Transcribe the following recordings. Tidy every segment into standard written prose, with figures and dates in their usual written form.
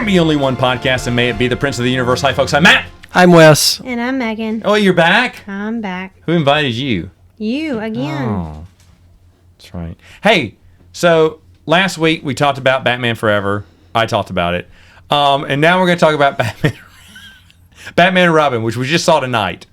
can be only one podcast, and may it be the Prince of the Universe. Hi, folks. I'm Matt. I'm Wes. And I'm Megan. Oh, you're back? I'm back. Who invited you? You, again. Oh, that's right. Hey, so last week we talked about Batman Forever. I talked about it. And now we're going to talk about Batman and Robin, which we just saw tonight.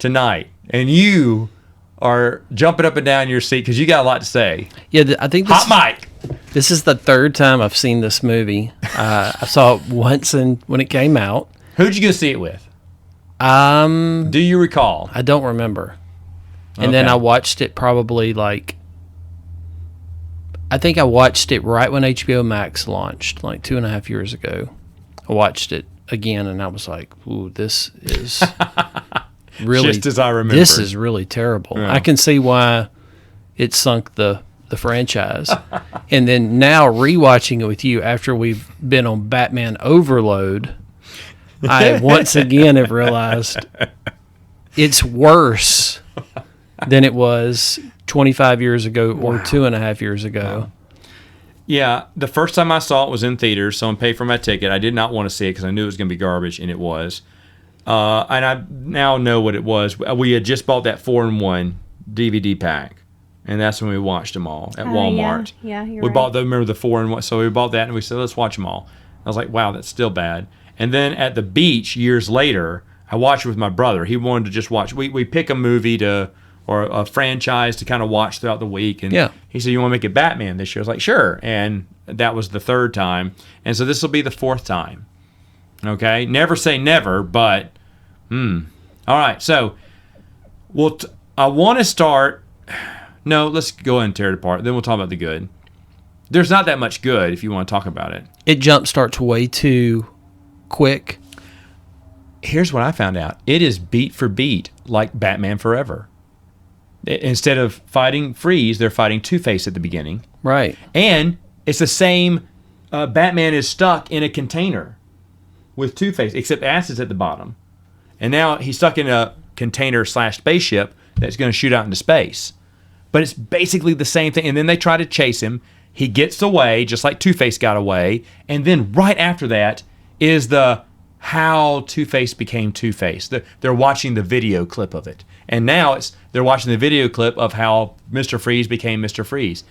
And you are jumping up and down in your seat because you got a lot to say. Yeah, I think Hot mic. This is the third time I've seen this movie. I saw it once when it came out. Who'd you go see it with? Do you recall? I don't remember. And Okay. then I watched it probably I think I watched it right when HBO Max launched, like 2.5 years ago. I watched it again and I was like, ooh, this is really... Just as I remember. This is really terrible. Yeah. I can see why it sunk the franchise. And then now rewatching it with you after we've been on Batman Overload, I once again have realized it's worse than it was 25 years ago or 2.5 years ago. Yeah, the first time I saw it was in theaters, so I paid for my ticket. I did not want to see it because I knew it was going to be garbage, and it was. And I now know what it was. We had just bought that 4-in-1 DVD pack, and that's when we watched them all at Walmart. Yeah, you're we right. bought remember the 4-in-1, so we bought that, and we said, let's watch them all. I was like, wow, that's still bad. And then at the beach years later, I watched it with my brother. He wanted to just watch. We pick a movie or a franchise to kind of watch throughout the week. And he said, you want to make it Batman this year? I was like, sure. And that was the third time. And so this will be the fourth time. Okay? Never say never, but, all right. So, I want to start. No, let's go ahead and tear it apart. Then we'll talk about the good. There's not that much good if you want to talk about it. It jump starts way too quick. Here's what I found out. It is beat for beat like Batman Forever. Instead of fighting Freeze, they're fighting Two-Face at the beginning. Right. And it's the same. Batman is stuck in a container with Two-Face, except acid's at the bottom. And now he's stuck in a container / spaceship that's going to shoot out into space. But it's basically the same thing. And then they try to chase him. He gets away, just like Two-Face got away. And then right after that is the how Two-Face became Two-Face. They're watching the video clip of it. And now they're watching the video clip of how Mr. Freeze became Mr. Freeze.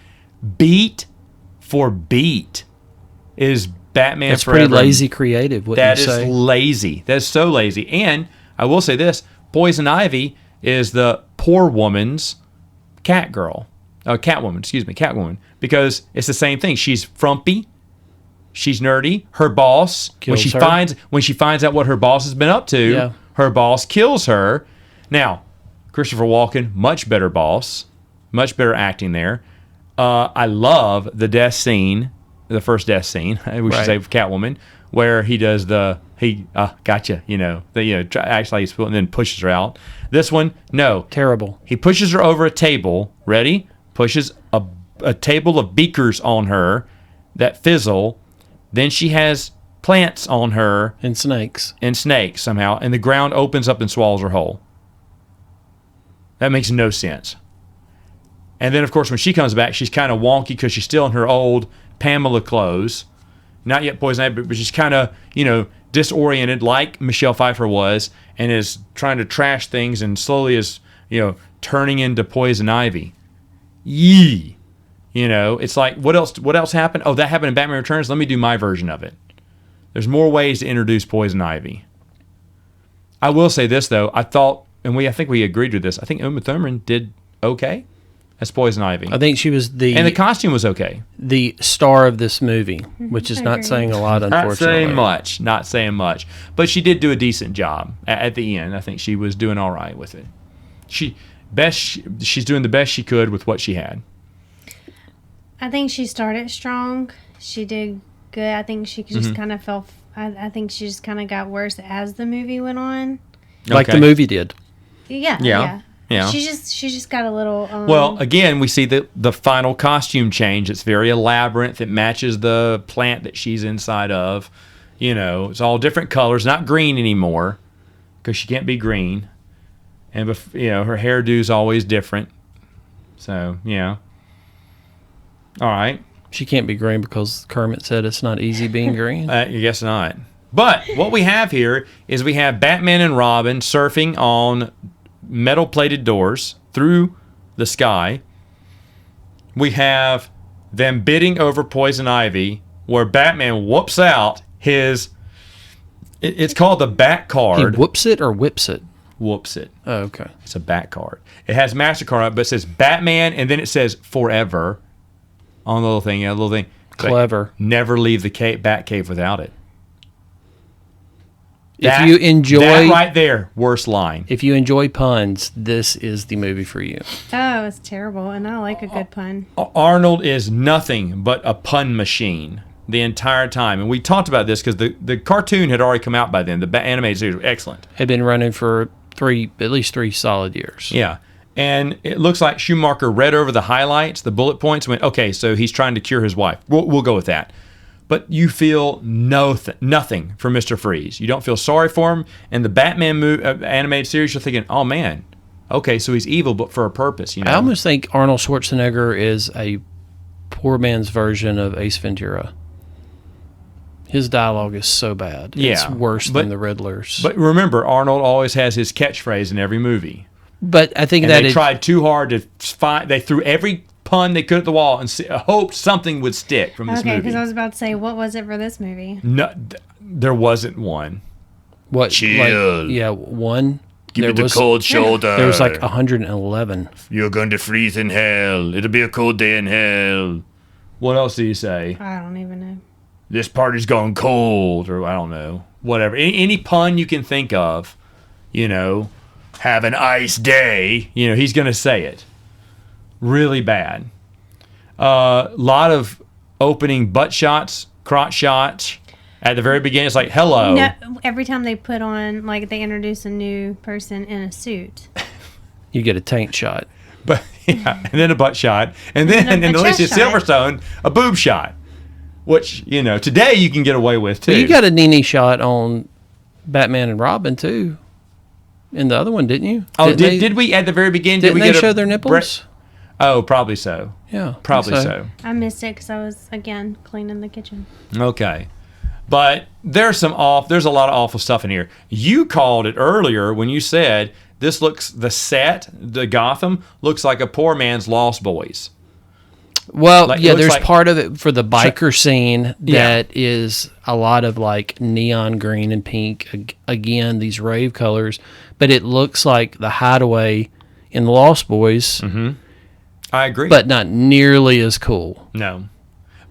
Beat for beat is Batman That's Forever. pretty lazy creative, wouldn't you say? That is lazy. That's so lazy. And I will say this, Poison Ivy is the poor woman's Catwoman, because it's the same thing. She's frumpy. She's nerdy. Her boss, when she finds out what her boss has been up to, her boss kills her. Now, Christopher Walken, much better boss, much better acting there. I love the death scene, the first death scene, we should say, of Catwoman, where he does gotcha, actually he's and then pushes her out. This one, no. Terrible. He pushes her over a table, ready? Pushes a table of beakers on her that fizzle. Then she has plants on her. And snakes somehow. And the ground opens up and swallows her whole. That makes no sense. And then, of course, when she comes back, she's kind of wonky because she's still in her old Pamela clothes. Not yet Poison Ivy, but she's kind of, disoriented like Michelle Pfeiffer was and is trying to trash things and slowly is, turning into Poison Ivy. Yee. It's like, what else happened? Oh, that happened in Batman Returns. Let me do my version of it. There's more ways to introduce Poison Ivy. I will say this, though. I thought, and I think we agreed with this, I think Uma Thurman did okay as Poison Ivy. I think she was and the costume was okay. The star of this movie, which is not saying a lot, unfortunately. Not saying much. But she did do a decent job at the end. I think she was doing all right with it. She's doing the best she could with what she had. I think she started strong. She did good. I think she just kind of fell. I think she just kind of got worse as the movie went on. Like the movie did. Yeah. She just got a little. Well, again, we see the final costume change. It's very elaborate. It matches the plant that she's inside of. It's all different colors, not green anymore, because she can't be green. And her hairdo's always different. So yeah. All right. She can't be green because Kermit said it's not easy being green. I guess not. But what we have here is we have Batman and Robin surfing on metal-plated doors through the sky. We have them bidding over Poison Ivy, where Batman whoops out his... It's called the Bat card. He whoops it or whips it? Whoops it. Oh, okay. It's a Bat card. It has MasterCard on it, but it says Batman, and then it says Forever on the little thing. Yeah, the little thing. Clever. But never leave the Bat Cave without it. If you enjoy... That right there, worst line. If you enjoy puns, this is the movie for you. Oh, it's terrible, and I like a good pun. Arnold is nothing but a pun machine the entire time. And we talked about this because the cartoon had already come out by then. The animated series was excellent. Had been running for at least 3 solid years. Yeah. And it looks like Schumacher read over the highlights, the bullet points, and went, okay, so he's trying to cure his wife. We'll go with that. But you feel nothing for Mr. Freeze. You don't feel sorry for him. And the Batman animated series, you're thinking, oh, man, okay, so he's evil, but for a purpose. You know? I almost think Arnold Schwarzenegger is a poor man's version of Ace Ventura. His dialogue is so bad. Yeah, it's worse than the Riddler's. But remember, Arnold always has his catchphrase in every movie. But I think and that they tried too hard to find. They threw every pun they could at the wall and hoped something would stick from this movie. Okay, because I was about to say, what was it for this movie? No, there wasn't one. What? Chill. One. Give me the cold shoulder. There was like 111. You're going to freeze in hell. It'll be a cold day in hell. What else do you say? I don't even know. This party's gone cold, or I don't know. Whatever. Any pun you can think of, you know, have an ice day, you know, he's going to say it. Really bad. Lot of opening butt shots, crotch shots. At the very beginning, it's like, hello. No, every time they put on, like, they introduce a new person in a suit. You get a taint shot. But yeah, and then a butt shot. And then, in Alicia Silverstone, a boob shot. Which, you know, today you can get away with, too. Well, you got a Nene shot on Batman and Robin, too. In the other one, didn't you? Oh, did we, at the very beginning, didn't they show their nipples? Oh, probably so. Yeah. Probably so. I missed it because I was, again, cleaning the kitchen. Okay. But there's a lot of awful stuff in here. You called it earlier when you said the Gotham looks like a poor man's Lost Boys. Well, there's part of it for the biker scene that is a lot of like neon green and pink. Again, these rave colors, but it looks like the Hideaway in the Lost Boys. Mm-hmm. I agree, but not nearly as cool. No,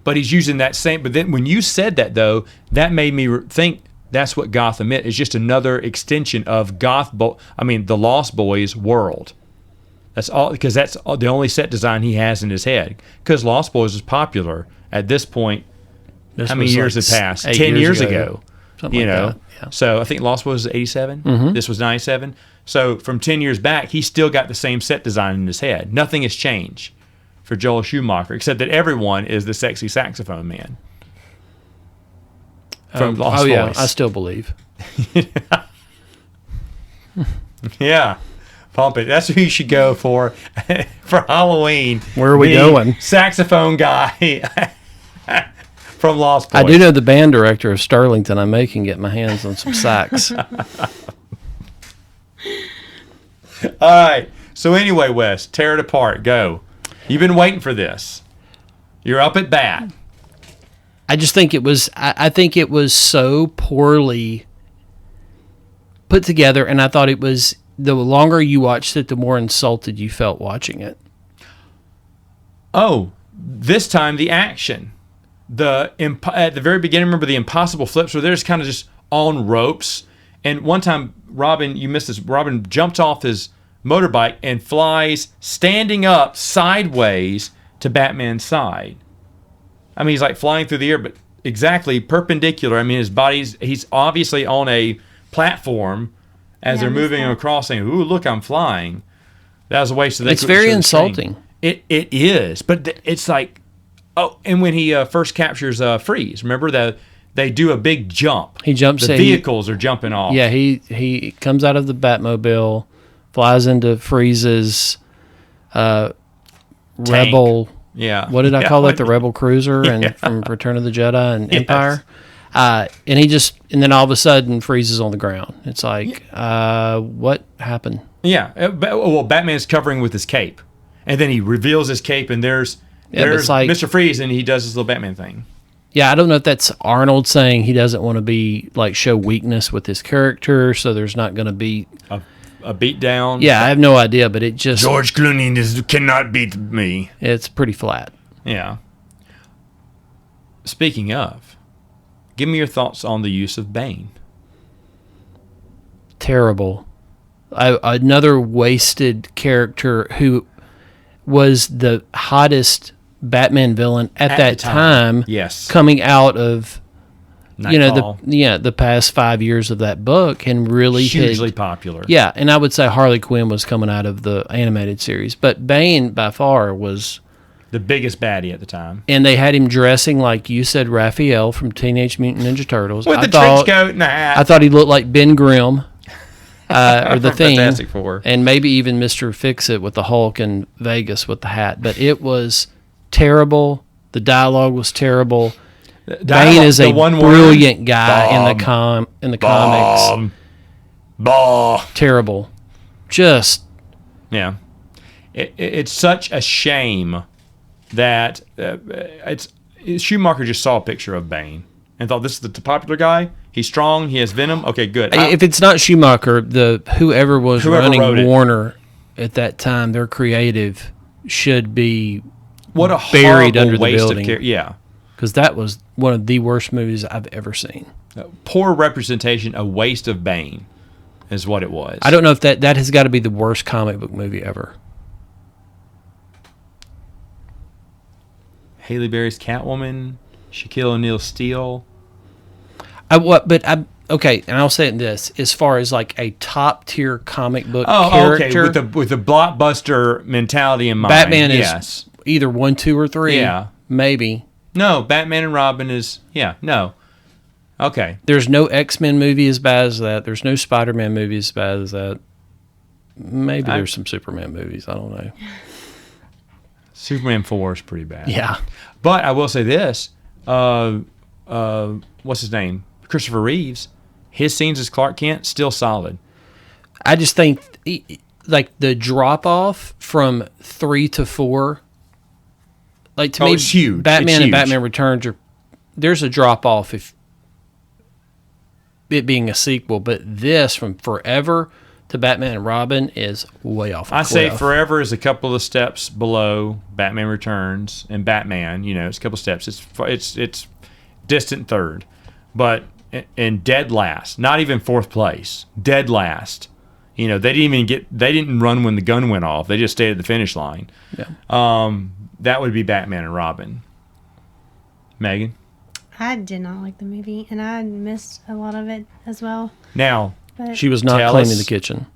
but he's using that same. But then when you said that, though, that made me think that's what Gotham is. It's just another extension of the Lost Boys world. That's all, because that's the only set design he has in his head. Because Lost Boys was popular at this point. How many years had passed? 10 years ago. Something like that. Yeah. So I think Lost Boys was 87. Mm-hmm. This was 97. So from 10 years back, he's still got the same set design in his head. Nothing has changed for Joel Schumacher, except that everyone is the sexy saxophone man from Lost Boys. Yeah, I still believe. Yeah. Pump it. That's who you should go for Halloween. Where are we going? Saxophone guy from Lost Boys. I do know the band director of Sterlington. I may can get my hands on some sax. All right. So anyway, Wes, tear it apart. Go. You've been waiting for this. You're up at bat. I just think it was. I think it was so poorly put together, and I thought it was. The longer you watched it, the more insulted you felt watching it. Oh, this time the action. At the very beginning, remember the impossible flips where they're just kind of just on ropes. And one time, Robin, you missed this. Robin jumped off his motorbike and flies standing up sideways to Batman's side. I mean, he's like flying through the air, but exactly perpendicular. I mean, he's obviously on a platform as they're moving across, saying, "Ooh, look, I'm flying." That was a waste of that. It's very insulting. It is, but it's like, oh, and when he first captures Freeze, remember that they do a big jump. He jumps. The vehicles are jumping off. Yeah, he comes out of the Batmobile, flies into Freeze's rebel What did I call it? The what- Rebel Cruiser and from Return of the Jedi and Empire. And and then all of a sudden freezes on the ground. It's like, what happened? Yeah. Well, Batman's covering with his cape, and then he reveals his cape, and there's but it's like- Mr. Freeze, and he does his little Batman thing. Yeah, I don't know if that's Arnold saying he doesn't want to be like show weakness with his character, so there's not going to be. A beat down. Yeah, I have no idea, but it just George Clooney cannot beat me. it's pretty flat. Yeah. Speaking of, give me your thoughts on the use of Bane. Terrible. Another wasted character who was the hottest Batman villain at that the time. Yes. coming out of Nightfall. the past 5 years of that book, and really hugely popular. Yeah, and I would say Harley Quinn was coming out of the animated series, but Bane by far was. The biggest baddie at the time. And they had him dressing like you said, Raphael from Teenage Mutant Ninja Turtles. With the trench coat and the hat. I thought he looked like Ben Grimm, or the From Thing, Fantastic Four. and maybe even Mr. Fix-It with the Hulk in Vegas with the hat. But it was terrible. The dialogue was terrible. Bane is a brilliant guy in the comics. Bah. Terrible. Just Yeah. It's such a shame that Schumacher just saw a picture of Bane and thought, this is the popular guy. He's strong. He has venom. Okay, good. if it's not Schumacher, whoever was Whoever running wrote it. Warner at that time, their creative should be What a buried horrible under the waste building. of yeah. because that was one of the worst movies I've ever seen. Poor representation, a waste of Bane is what it was. I don't know if that has got to be the worst comic book movie ever. Halle Berry's Catwoman, Shaquille O'Neal's Steel. Okay, and I'll say it in this: as far as like a top tier comic book character, okay, with the blockbuster mentality in mind. Batman yes. is either 1, 2, or 3. Yeah. Maybe. No, Batman and Robin is no. Okay. There's no X-Men movie as bad as that. There's no Spider-Man movie as bad as that. Maybe there's some Superman movies. I don't know. Superman 4 is pretty bad. Yeah. But I will say this. What's his name? Christopher Reeves. His scenes as Clark Kent, still solid. I just think like the drop off from 3 to 4, like to me, it's huge. Batman It's and huge. Batman Returns there's a drop off if it being a sequel, but this from Forever to Batman and Robin is way off. I say Forever is a couple of steps below Batman Returns and Batman. It's a couple of steps. It's distant third, but in dead last, not even fourth place, dead last. They didn't run when the gun went off. They just stayed at the finish line. Yeah. That would be Batman and Robin. Megan? I did not like the movie, and I missed a lot of it as well. Now, But She was not Tell cleaning us- the kitchen.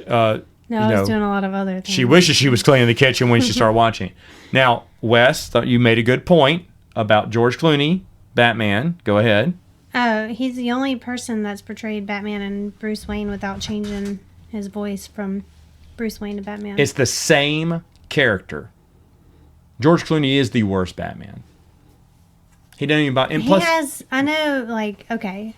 no, I was doing a lot of other things. she wishes she was cleaning the kitchen when she started watching it. Now, Wes, thought you made a good point about George Clooney, Batman. Go ahead. Oh, he's the only person that's portrayed Batman and Bruce Wayne without changing his voice from Bruce Wayne to Batman. It's the same character. George Clooney is the worst Batman. He doesn't even buy. And he plus, has, I know, like, okay,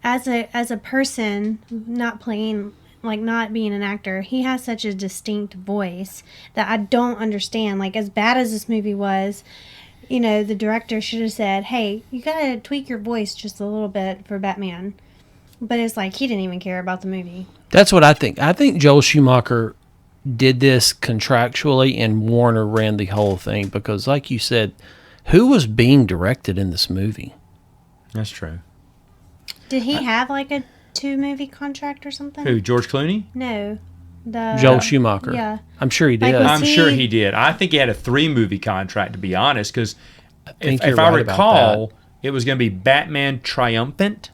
as a person, not playing, like, not being an actor, he has such a distinct voice that I don't understand. Like, as bad as this movie was, the director should have said, hey, you gotta tweak your voice just a little bit for Batman. But it's like, he didn't even care about the movie. That's what I think. I think Joel Schumacher did this contractually, and Warner ran the whole thing because, like you said, who was being directed in this movie? that's true. Did he have, like, a 2-movie contract or something? Who, George Clooney? No. The Joel Schumacher. Yeah. I'm sure he Like, did. was I'm he- sure he did. I think he had a 3-movie contract, to be honest, because think if you're I right about recall, it was going to be Batman Triumphant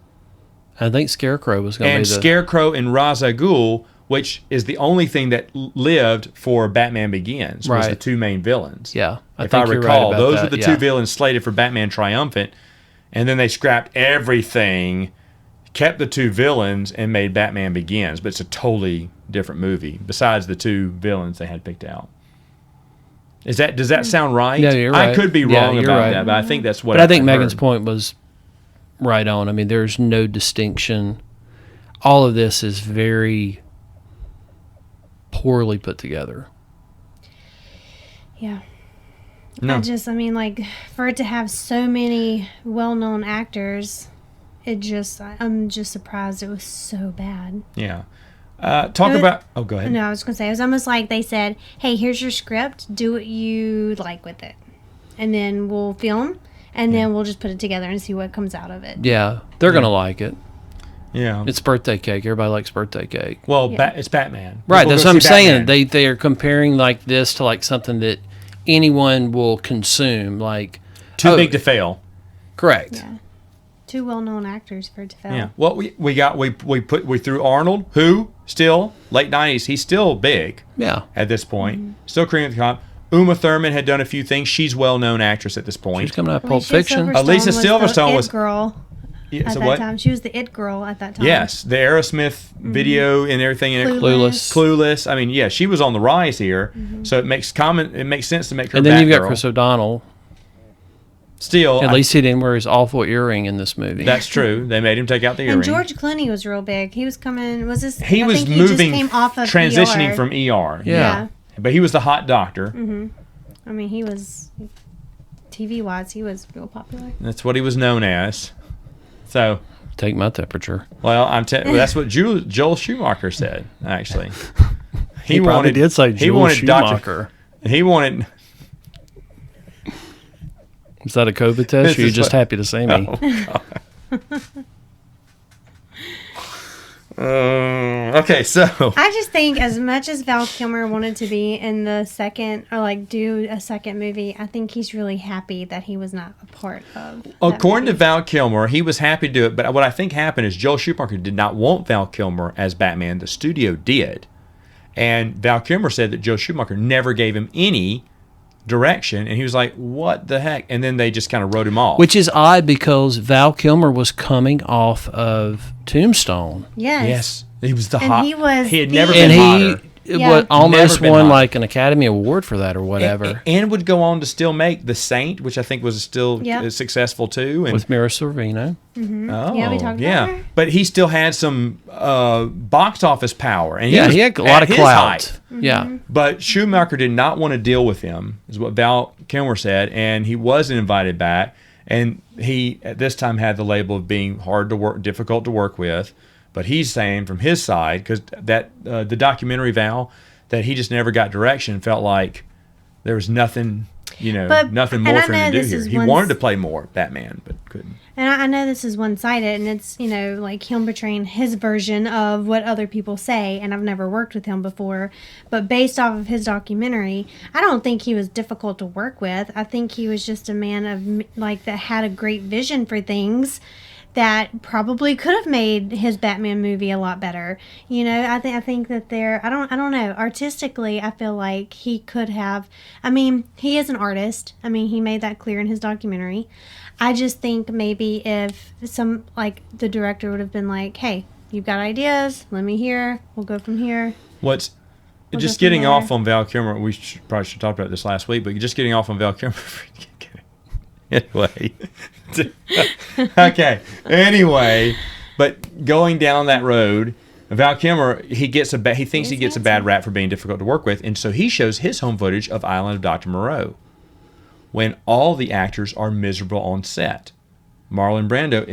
I think Scarecrow was going to and be the... Scarecrow and Ra's al Ghul, which is the only thing that lived for Batman Begins, was the Right. 2 main villains. Yeah, I If I think you're right recall, about those that, are the yeah. 2 villains slated for Batman Triumphant, and then they scrapped everything, kept the 2 villains, and made Batman Begins. But it's a totally different movie, besides the 2 villains they had picked out. Does that sound right? Yeah, you're right. I could be Yeah, wrong you're about right. that, but I think that's what But I think I've Megan's heard. point was right on. I mean, there's no distinction. All of this is very poorly put together. Yeah. No. I mean, like, for it to have so many well-known actors, I'm just surprised it was so bad. Yeah. Go ahead. No, I was going to say, it was almost like they said, hey, here's your script, do what you like with it. And then we'll film, and then we'll just put it together and see what comes out of it. Yeah, they're going to like it. Yeah. It's birthday cake. Everybody likes birthday cake. Well, Yeah. it's Batman. Right, People that's go what I'm see saying. Batman. They are comparing like this to like something that anyone will consume. Like Too big to fail. Correct. Yeah. Two well-known actors for it to fail. Yeah. Well, we threw Arnold, who still late 90s. He's still big Yeah. at this point. Still cream of the crop. Uma Thurman had done a few things. She's well-known actress at this point. She's coming out of Pulp Fiction. Alicia Silverstone the was- It girl Yeah, at so that what? time. She was the It girl at that time. Yes, the Aerosmith video and everything. Clueless. Clueless. I mean, yeah, she was on the rise here, so it makes sense to make her. And then you've got Batgirl. Chris O'Donnell. Still, At least he didn't wear his awful earring in this movie. that's true. They made him take out the earring. And George Clooney was real big. He was coming. Was this? he I was think moving, He just came off of transitioning ER. from ER. Yeah. But he was the hot doctor. I mean, he was TV wise. He was real popular. That's what he was known as. So, Take my temperature. well, that's what Joel Schumacher said. Actually, He probably did say he Joel wanted Schumacher. He wanted. Is that a COVID This test, or are you is just what- happy to see me? Okay, so I just think as much as Val Kilmer wanted to be in the second, or like do a second movie, I think he's really happy that he was not a part of. according to Val Kilmer, he was happy to do it. But what I think happened is Joel Schumacher did not want Val Kilmer as Batman. The studio did, and Val Kilmer said that Joel Schumacher never gave him any direction, and he was like, "What the heck?" And then they just kind of wrote him off. Which is odd because Val Kilmer was coming off of Tombstone. Yes. he was the And hot. he was He had the- never And been he hotter. Yeah. almost Never been won hotter. like an Academy Award for that or whatever. And would go on to still make The Saint, which I think was still Yep. successful too. And with Mira Sorvino. oh, Yeah, we talked about her. But he still had some box office power, and Yeah, was he had a lot at of his clout. height. Yeah. But Schumacher did not want to deal with him, is what Val Kilmer said, and he wasn't invited back. And he at this time had the label of being hard to work, difficult to work with. But he's saying from his side, because that the documentary Val, that he just never got direction, felt like there was nothing, nothing more and I for him know to do this here. is He one wanted to play more Batman, but couldn't. And I know this is one-sided, and it's, like him portraying his version of what other people say, and I've never worked with him before, but based off of his documentary, I don't think he was difficult to work with. I think he was just a man of, that had a great vision for things that probably could have made his Batman movie a lot better. I think that I don't know. Artistically, I feel like he could have. I mean, he is an artist. I mean, he made that clear in his documentary. I just think maybe if the director would have been like, "Hey, you've got ideas. Let me hear. We'll go from here." What's We'll just go from getting there. off on Val Kilmer? We probably should talk about this last week, but just getting off on Val Kilmer. Anyway, okay. Anyway, but going down that road, Val Kilmer, he thinks he gets a bad rap for being difficult to work with, and so he shows his home footage of Island of Dr. Moreau, when all the actors are miserable on set. Marlon Brando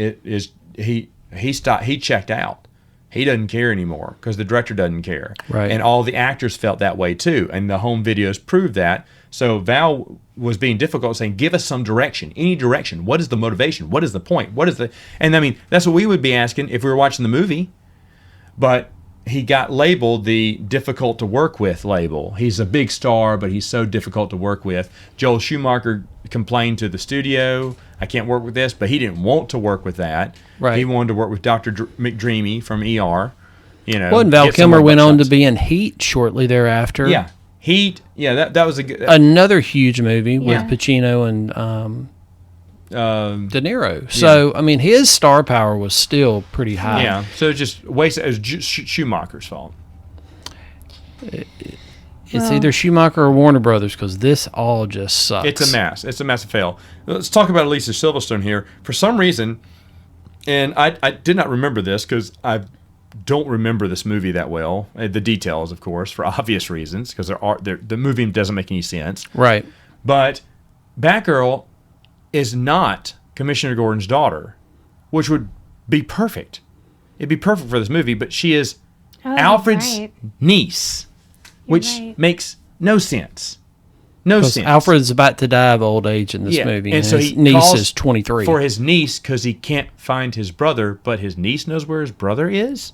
he checked out. He doesn't care anymore because the director doesn't care. Right. And all the actors felt that way too, and the home videos proved that. So Val was being difficult, saying, "Give us some direction, any direction. What is the motivation? What is the point? What is the?" And I mean, that's what we would be asking if we were watching the movie. But he got labeled the difficult to work with label. He's a big star, but he's so difficult to work with. Joel Schumacher complained to the studio, "I can't work with this," but he didn't want to work with that. Right. He wanted to work with Dr. McDreamy from ER. Well, and Val get some Kilmer more went on to buckshots. be in Heat shortly thereafter. Yeah, Heat. Yeah, that was a good. Another huge movie Yeah. with Pacino and De Niro. So, I mean, his star power was still pretty high. yeah. So it was Schumacher's fault. It's either Schumacher or Warner Brothers because this all just sucks. It's a mess. It's a massive fail. Let's talk about Alicia Silverstone here. For some reason, and I did not remember this because I don't remember this movie that well. The details, of course, for obvious reasons, because the movie doesn't make any sense. Right. But Batgirl is not Commissioner Gordon's daughter, which would be perfect. It'd be perfect for this movie, but she is Alfred's niece, which makes no sense. No sense. Alfred's about to die of old age in this movie, and so his niece is 23. For his niece, because he can't find his brother, but his niece knows where his brother is?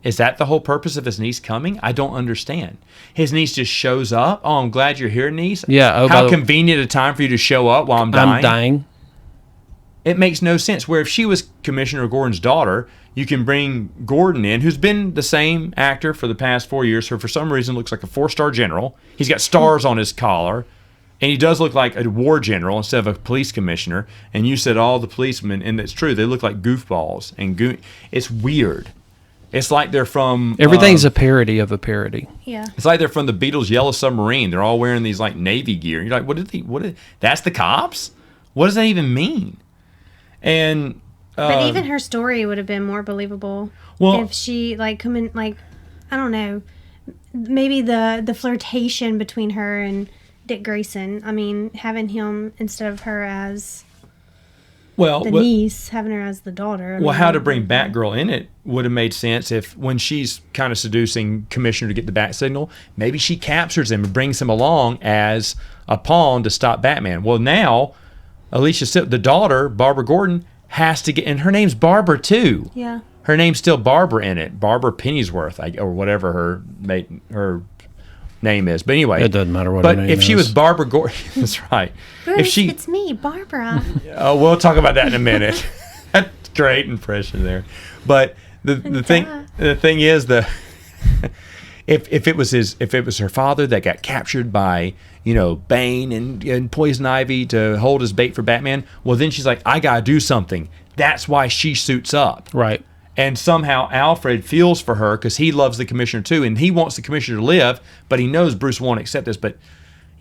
Is that the whole purpose of his niece coming? I don't understand. His niece just shows up. Oh, I'm glad you're here, niece. Yeah. Oh, how convenient a time for you to show up while I'm dying. I'm dying. It makes no sense. Where if she was Commissioner Gordon's daughter, you can bring Gordon in, who's been the same actor for the past 4 years, who for some reason looks like a 4-star general. He's got stars on his collar, and he does look like a war general instead of a police commissioner. And you said all the policemen, and it's true, they look like goofballs. And it's weird. It's like they're from... Everything's a parody of a parody. Yeah. It's like they're from the Beatles' Yellow Submarine. They're all wearing these like Navy gear. You're like, that's the cops? What does that even mean? And... but even her story would have been more believable if she, like, I don't know, maybe the flirtation between her and Dick Grayson. I mean, having him instead of her as... niece, having her as the daughter. How to bring Batgirl in it would have made sense if when she's kind of seducing Commissioner to get the bat signal, maybe she captures him and brings him along as a pawn to stop Batman. Well, now, the daughter, Barbara Gordon, has to get, and her name's Barbara too. Yeah. Her name's still Barbara in it. Barbara Pennyworth, or whatever her name is. But anyway. It doesn't matter what her name is. But if she was Barbara Gordon, that's right. Bruce, it's me, Barbara. Oh, we'll talk about that in a minute. That's great impression there. But the thing is if it was her father that got captured by Bane and Poison Ivy to hold as bait for Batman, well then she's like, I gotta do something. That's why she suits up. Right. And somehow Alfred feels for her because he loves the Commissioner too, and he wants the Commissioner to live, but he knows Bruce won't accept this. But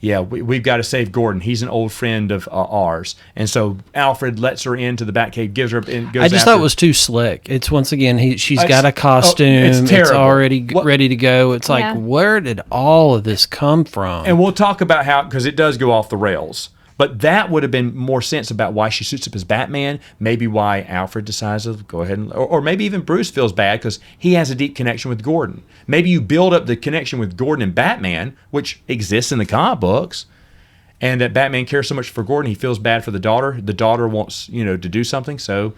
yeah, we've got to save Gordon. He's an old friend of ours. And so Alfred lets her into the Batcave, gives her and goes. I just thought it was too slick. It's once again, she's got a costume. It's already ready to go. It's like, where did all of this come from? And we'll talk about how, because it does go off the rails. But that would have been more sense about why she suits up as Batman, maybe why Alfred decides to go ahead and... Or maybe even Bruce feels bad because he has a deep connection with Gordon. Maybe you build up the connection with Gordon and Batman, which exists in the comic books, and that Batman cares so much for Gordon, he feels bad for the daughter. The daughter wants, to do something, so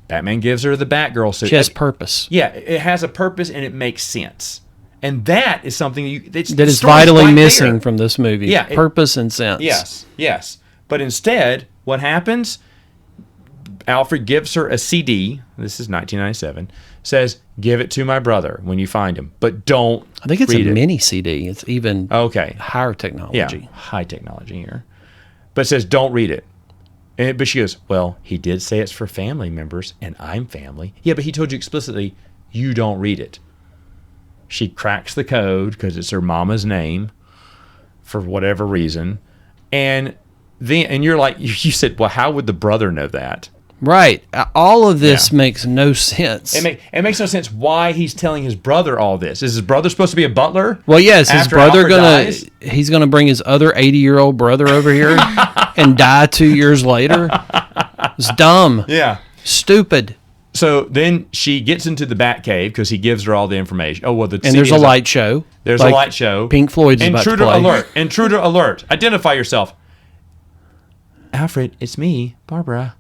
Batman gives her the Batgirl suit. She has purpose. Yeah, it has a purpose and it makes sense. And that is something that is vitally missing from this movie. Yeah, purpose and sense. Yes. But instead, what happens? Alfred gives her a CD. This is 1997. Says, "Give it to my brother when you find him, but don't." I think it's a mini CD. It's even higher technology. Yeah, high technology here. But it says, "Don't read it." But she goes, "Well, he did say it's for family members, and I'm family." Yeah, but he told you explicitly, you don't read it. She cracks the code because it's her mama's name for whatever reason. And you're like, you said, well, how would the brother know that? Right. All of this makes no sense. It makes no sense why he's telling his brother all this. Is his brother supposed to be a butler? Well, yes, his brother he's gonna bring his other 80-year-old brother over here and die 2 years later. It's dumb. Yeah. Stupid. So then she gets into the Batcave because he gives her all the information. Oh, well, and there's a light show. There's a light show. Pink Floyd's about to play. Alert. Intruder alert. Identify yourself. Alfred, it's me, Barbara.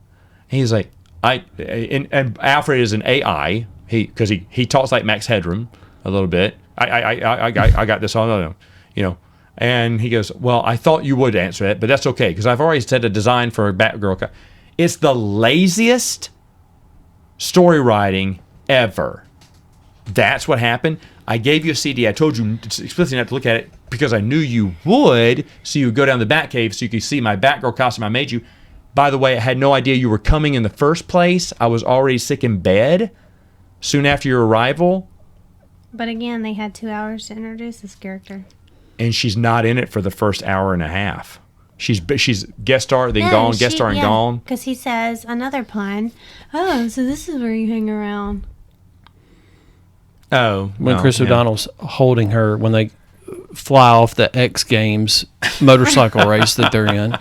And he's like, and Alfred is an AI. Because he talks like Max Headroom a little bit. I got this on, And he goes, well, I thought you would answer it, but that's okay because I've already said a design for a Batgirl. It's the laziest story writing ever. That's what happened. I gave you a CD. I told you explicitly not to look at it because I knew you would, so you would go down the Batcave so you could see my Batgirl costume I made you. By the way, I had no idea you were coming in the first place. I was already sick in bed soon after your arrival. But again, they had 2 hours to introduce this character. and she's not in it for the first hour and a half. She's guest star, then gone, guest star, and gone. Because he says another pun. Oh, so this is where you hang around. Oh, When Chris O'Donnell's holding her when they fly off the X Games motorcycle race that they're in.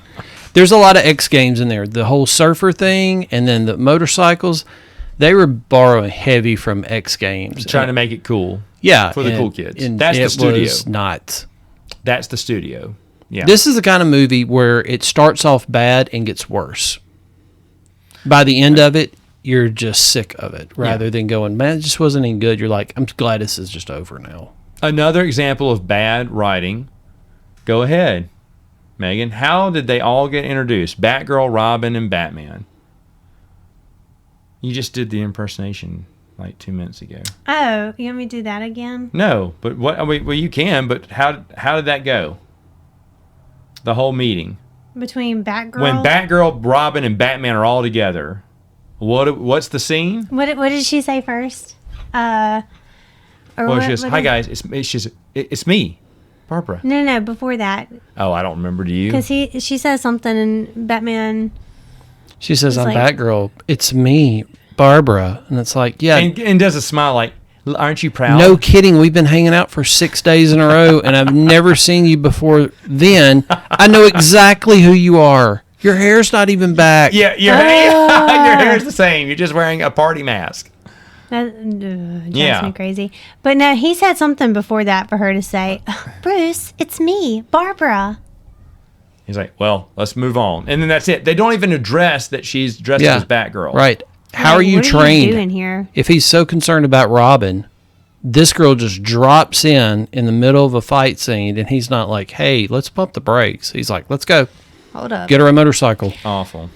There's a lot of X Games in there. The whole surfer thing and then the motorcycles, they were borrowing heavy from X Games. trying to make it cool. Yeah. For the cool kids. And That's the studio. Was not. That's the studio. Yeah. This is the kind of movie where it starts off bad and gets worse. By the end of it, you're just sick of it rather than going, man, it just wasn't any good. You're like, I'm glad this is just over now. Another example of bad writing. Go ahead, Megan. How did they all get introduced? Batgirl, Robin, and Batman. You just did the impersonation like 2 minutes ago. Oh, you want me to do that again? No, but what? I mean, well, you can. But how did that go? The whole meeting Between Batgirl. when Batgirl, Robin, and Batman are all together. What's the scene? What did she say first? Or Well, what, she goes, what "Hi did- guys, it's me, Barbara." No, before that, Oh, I don't remember. Do you? because she says something and Batman. She says, It's I'm like- Batgirl. It's me, Barbara. And it's like, yeah, And does a smile like, "Aren't you proud?" no kidding. We've been hanging out for 6 days in a row, and I've never seen you before then. I know exactly who you are. Your hair's not even back. Yeah, your hair's the same. You're just wearing a party mask. That drives Yeah. me crazy. But no, he said something before that for her to say, Bruce, it's me, Barbara. He's like, "Well, let's move on," and then that's it. They don't even address that she's dressed Yeah. as Batgirl. Right. How Like, are you what trained? Are you doing here? If he's so concerned about Robin, this girl just drops in the middle of a fight scene, and he's not like, hey, let's pump the brakes. He's like, let's go. Hold up. Get her a motorcycle. Awful.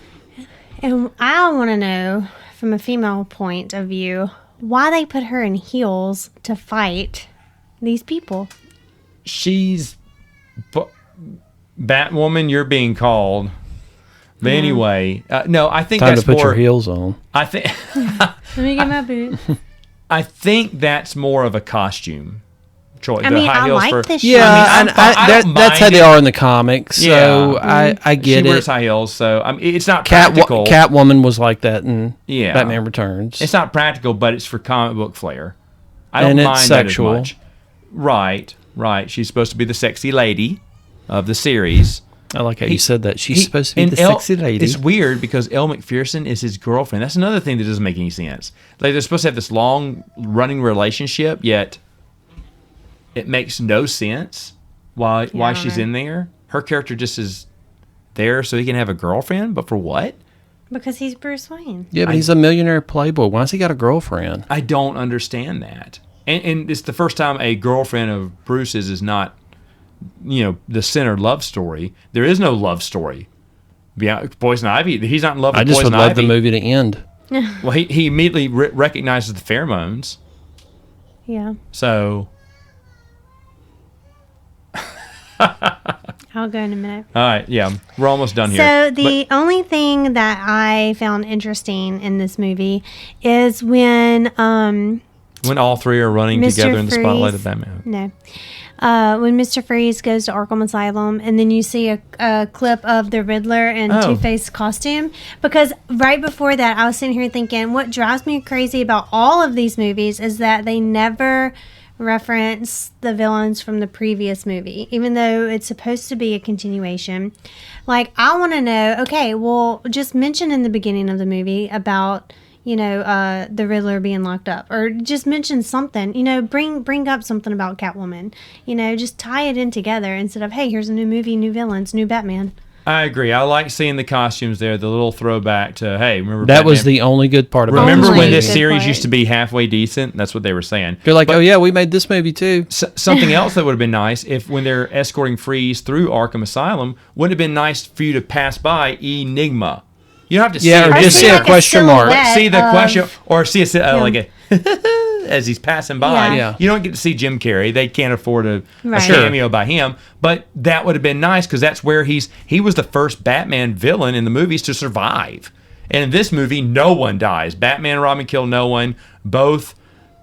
And I want to know, from a female point of view, why they put her in heels to fight these people. She's Batwoman. You're being called. But anyway, no, I think Time that's to put more. your heels on. I think. Let me get my boot. I think that's more of a costume choice. I The mean, high I heels like for- this Yeah, I'm and fine. I don't that's how mind they it. are in the comics. So Yeah. I get she wears it. high heels, so I mean, it's not practical. Catwoman was like that in Yeah. Batman Returns. It's not practical, but it's for comic book flair. I don't And it's mind sexual. that as much. Right. She's supposed to be the sexy lady of the series. I like how you said that. She's supposed to be and the sexy lady. It's weird because Elle McPherson is his girlfriend. That's another thing that doesn't make any sense. Like they're supposed to have this long running relationship, yet it makes no sense why I don't she's know. in there. Her character just is there so he can have a girlfriend, but for what? Because he's Bruce Wayne. Yeah, but he's a millionaire playboy. Why's he got a girlfriend? I don't understand that. And it's the first time a girlfriend of Bruce's is not, the center love story. There is no love story. Beyond Poison Ivy, he's not in love with I just Poison would love Ivy. the movie to end. Well, he immediately recognizes the pheromones. Yeah. So, I'll go in a minute. all right, yeah, we're almost done here. So the only thing that I found interesting in this movie is when When all three are running Mr. together in the spotlight Freeze- of Batman. No. When Mr. Freeze goes to Arkham Asylum, and then you see a clip of the Riddler in Oh. Two-Face costume. Because right before that, I was sitting here thinking, what drives me crazy about all of these movies is that they never reference the villains from the previous movie, even though it's supposed to be a continuation. Like, I want to know, okay, well, just mention in the beginning of the movie about the Riddler being locked up, or just mention something, bring up something about Catwoman, just tie it in together instead of, hey, here's a new movie, new villains, new Batman. I agree. I like seeing the costumes there, the little throwback to, hey, remember That was Batman? the only good part about Remember Only when this good series part. used to be halfway decent? That's what they were saying. You're like, oh yeah, we made this movie too. Something else that would have been nice if when they're escorting Freeze through Arkham Asylum, wouldn't it have been nice for you to pass by Enigma? You don't have to Yeah, see or it. just see a question mark. silhouette See the of- question, or see like a as he's passing by. Yeah. Yeah. You don't get to see Jim Carrey. They can't afford a Right. cameo by him. But that would have been nice because that's where he was the first Batman villain in the movies to survive. And in this movie, no one dies. Batman and Robin kill no one. Both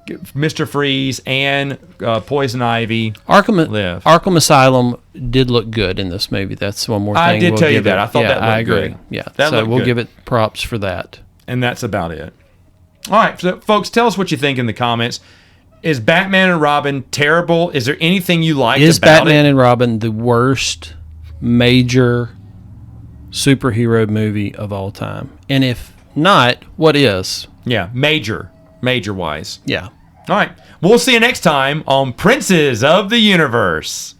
Mr. Freeze and Poison Ivy live. Arkham Asylum did look good in this movie. That's one more thing. I did tell you that. It. I thought that looked I agree. good. Yeah, That so looked we'll good. give it props for that. And that's about it. All right, so folks, tell us what you think in the comments. Is Batman and Robin terrible? Is there anything you liked Is about Batman it? and Robin the worst major superhero movie of all time? And if not, what is? Yeah, major wise. Yeah. All right, we'll see you next time on Princes of the Universe.